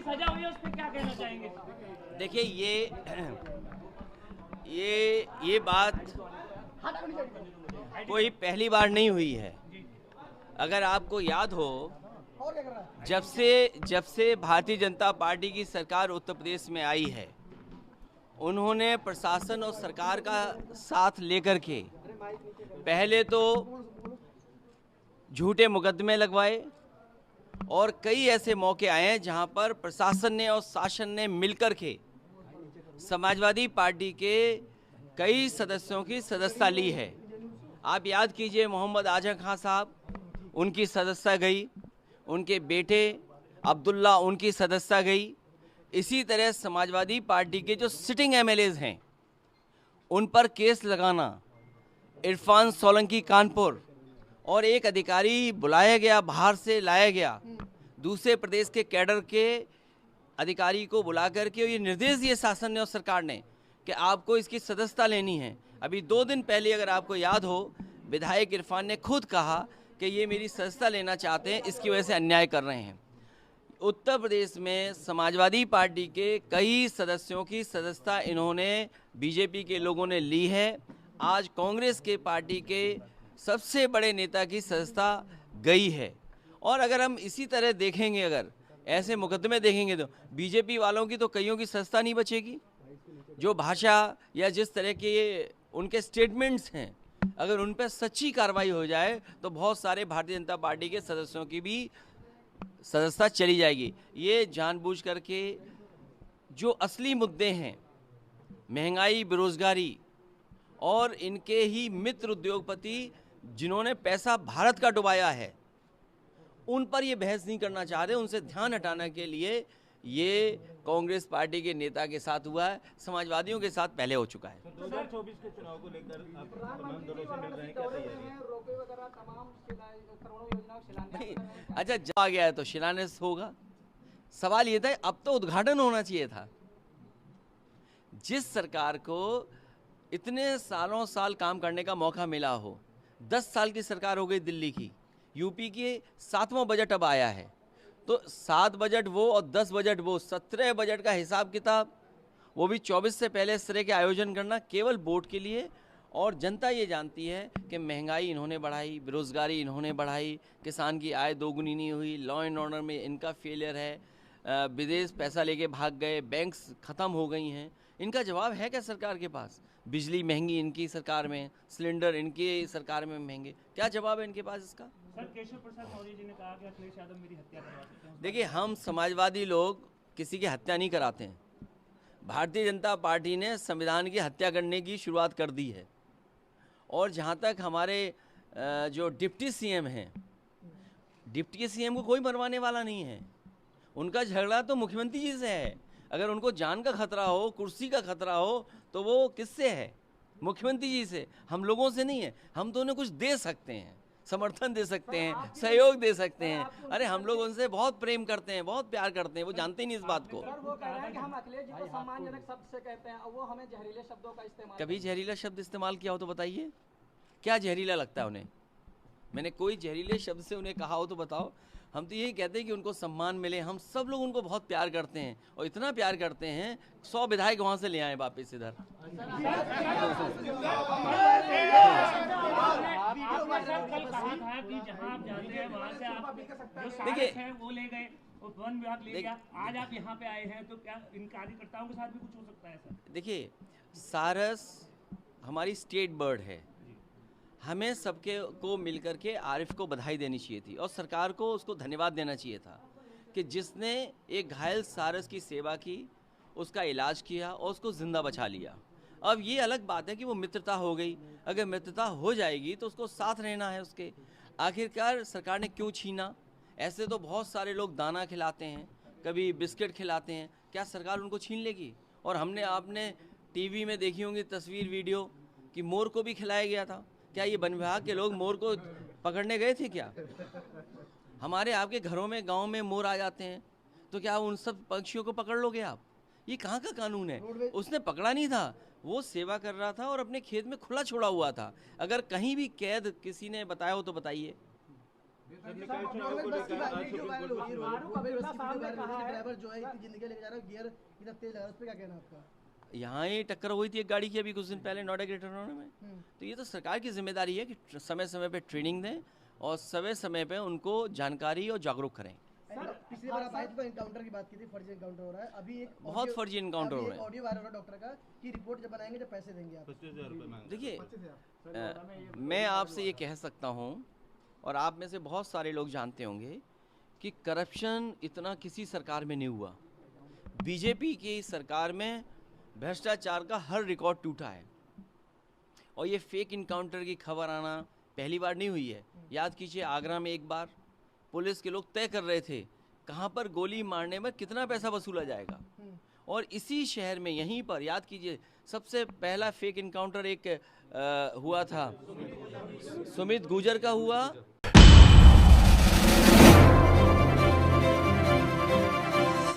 की सजा हुई है उस पर क्या कहना चाहेंगे? देखिए ये बात कोई पहली बार नहीं हुई है। अगर आपको याद हो, जब से भारतीय जनता पार्टी की सरकार उत्तर प्रदेश में आई है, उन्होंने प्रशासन और सरकार का साथ लेकर के पहले तो झूठे मुकदमे लगवाए और कई ऐसे मौके आए हैं जहां पर प्रशासन ने और शासन ने मिलकर के समाजवादी पार्टी के कई सदस्यों की सदस्यता ली है। आप याद कीजिए, मोहम्मद आजम खान साहब, उनकी सदस्यता गई, उनके बेटे अब्दुल्ला, उनकी सदस्यता गई। इसी तरह समाजवादी पार्टी के जो सिटिंग एमएलएज हैं उन पर केस लगाना, इरफान सोलंकी कानपुर, और एक अधिकारी बुलाया गया, बाहर से लाया गया, दूसरे प्रदेश के कैडर के अधिकारी को बुला करके ये निर्देश दिए शासन ने और सरकार ने कि आपको इसकी सदस्यता लेनी है। अभी 2 दिन पहले अगर आपको याद हो, विधायक इरफान ने खुद कहा कि ये मेरी सदस्यता लेना चाहते हैं, इसकी वजह से अन्याय कर रहे हैं। उत्तर प्रदेश में समाजवादी पार्टी के कई सदस्यों की सदस्यता इन्होंने, बीजेपी के लोगों ने ली है। आज कांग्रेस के पार्टी के सबसे बड़े नेता की सदस्यता गई है। और अगर हम इसी तरह देखेंगे, अगर ऐसे मुकदमे देखेंगे, तो बीजेपी वालों की तो कईयों की सदस्यता नहीं बचेगी। जो भाषा या जिस तरह के उनके स्टेटमेंट्स हैं, अगर उन पर सच्ची कार्रवाई हो जाए तो बहुत सारे भारतीय जनता पार्टी के सदस्यों की भी सदस्यता चली जाएगी। ये जानबूझ करके जो असली मुद्दे हैं, महंगाई, बेरोजगारी और इनके ही मित्र उद्योगपति जिन्होंने पैसा भारत का डुबाया है, उन पर ये बहस नहीं करना चाह रहे। उनसे ध्यान हटाने के लिए ये कांग्रेस पार्टी के नेता के साथ हुआ है, समाजवादियों के साथ पहले हो चुका है। 2024 के चुनाव को लेकर आप तमाम दलों से मिल रहे हैं, क्या तैयारी? अच्छा, जब आ गया है तो शिलान्यास होगा। सवाल ये था, अब तो उद्घाटन होना चाहिए था। जिस सरकार को इतने साल काम करने का मौका मिला हो, 10 साल की सरकार हो गई दिल्ली की, यूपी के 7वां बजट अब आया है, तो 7 बजट वो और 10 बजट वो, 17 बजट का हिसाब किताब, वो भी 24 से पहले इस तरह के आयोजन करना केवल वोट के लिए। और जनता ये जानती है कि महंगाई इन्होंने बढ़ाई, बेरोजगारी इन्होंने बढ़ाई, किसान की आय दोगुनी नहीं हुई, लॉ एंड ऑर्डर में इनका फेलियर है, विदेश पैसा लेके भाग गए, बैंक्स ख़त्म हो गई हैं। इनका जवाब है क्या सरकार के पास? बिजली महंगी इनकी सरकार में, सिलेंडर इनकी सरकार में महंगे, क्या जवाब है इनके पास इसका? सर, केशव प्रसाद मौर्य जी ने कहा कि अखिलेश यादव मेरी हत्या करवा सकते हैं। देखिए, हम समाजवादी लोग किसी की हत्या नहीं कराते हैं। भारतीय जनता पार्टी ने संविधान की हत्या करने की शुरुआत कर दी है। और जहाँ तक हमारे जो डिप्टी सीएम हैं, डिप्टी सीएम को कोई मरवाने वाला नहीं है। उनका झगड़ा तो मुख्यमंत्री जी से है। अगर उनको जान का खतरा हो, कुर्सी का खतरा हो, तो वो किससे है? मुख्यमंत्री जी से, हम लोगों से नहीं है। हम तो उन्हें कुछ दे सकते हैं, समर्थन दे सकते हैं, सहयोग दे सकते हैं। अरे हम लोग उनसे बहुत प्रेम करते हैं, बहुत प्यार करते हैं, वो जानते ही नहीं इस बात को। सर, वो कह रहे हैं कि हम अखिलेश जी को सम्मानजनक शब्द से कहते हैं और वो हमें जहरीले शब्दों का इस्तेमाल। कभी जहरीला शब्द इस्तेमाल किया हो तो बताइए, क्या जहरीला लगता है उन्हें? मैंने कोई जहरीले शब्द से उन्हें कहा हो तो बताओ। हम तो यही कहते हैं कि उनको सम्मान मिले। हम सब लोग उनको बहुत प्यार करते हैं और इतना प्यार करते हैं, 100 विधायक वहाँ से ले आए वापस इधर। देखिए, वो ले गए, वन विभाग ले गया, आज आप यहाँ पे आए हैं, तो क्या इन कार्यकर्ताओं के साथ भी कुछ हो सकता है सर? देखिए, सारस हमारी स्टेट बर्ड है। हमें सबके को मिलकर के आरिफ को बधाई देनी चाहिए थी और सरकार को उसको धन्यवाद देना चाहिए था कि जिसने एक घायल सारस की सेवा की, उसका इलाज किया और उसको ज़िंदा बचा लिया। अब ये अलग बात है कि वो मित्रता हो गई। अगर मित्रता हो जाएगी तो उसको साथ रहना है उसके। आखिरकार सरकार ने क्यों छीना? ऐसे तो बहुत सारे लोग दाना खिलाते हैं, कभी बिस्किट खिलाते हैं, क्या सरकार उनको छीन लेगी? और हमने आपने टीवी में देखी होंगी तस्वीर, वीडियो कि मोर को भी खिलाया गया था। क्या ये वन विभाग के लोग मोर को पकड़ने गए थे क्या? हमारे आपके घरों में, गांव में मोर आ जाते हैं, तो क्या उन सब पक्षियों को पकड़ लोगे आप? ये कहाँ का कानून है? उसने पकड़ा नहीं था, वो सेवा कर रहा था और अपने खेत में खुला छोड़ा हुआ था। अगर कहीं भी कैद किसी ने बताया हो तो बताइए। सर निकाय चुनाव को लेकर आज सुप्रीम कोर्ट में ड्राइवर जो है इतनी जिंदगी लेके जा रहा है, गियर इतना तेज लगा रहा है, उस पर क्या कहना है आपका? यहाँ ही टक्कर हुई थी एक गाड़ी की अभी कुछ दिन पहले नोएडा ग्रेटर नोएडा में। तो ये तो सरकार की जिम्मेदारी है कि समय समय पे ट्रेनिंग दें और समय समय पे उनको जानकारी और जागरूक करें। पिछली बार आप आए थे तो एनकाउंटर की बात की थी, फर्जी एनकाउंटर हो रहा है अभी, एक बहुत फर्जी एनकाउंटर हो रहे हैं। ऑडियो वायरल हो रहा है डॉक्टर का कि रिपोर्ट जब बनाएंगे जब पैसे देंगे आप। 25,000 रुपये मांग देखिए मैं आपसे ये कह सकता हूँ और आप में से बहुत सारे लोग जानते होंगे कि करप्शन इतना किसी सरकार में नहीं हुआ। बीजेपी की सरकार में भ्रष्टाचार का हर रिकॉर्ड टूटा है और ये फेक इनकाउंटर की खबर आना पहली बार नहीं हुई है। याद कीजिए आगरा में एक बार पुलिस के लोग तय कर रहे थे कहाँ पर गोली मारने में कितना पैसा वसूला जाएगा, और इसी शहर में यहीं पर याद कीजिए सबसे पहला फेक इनकाउंटर एक हुआ था, सुमित गुजर का हुआ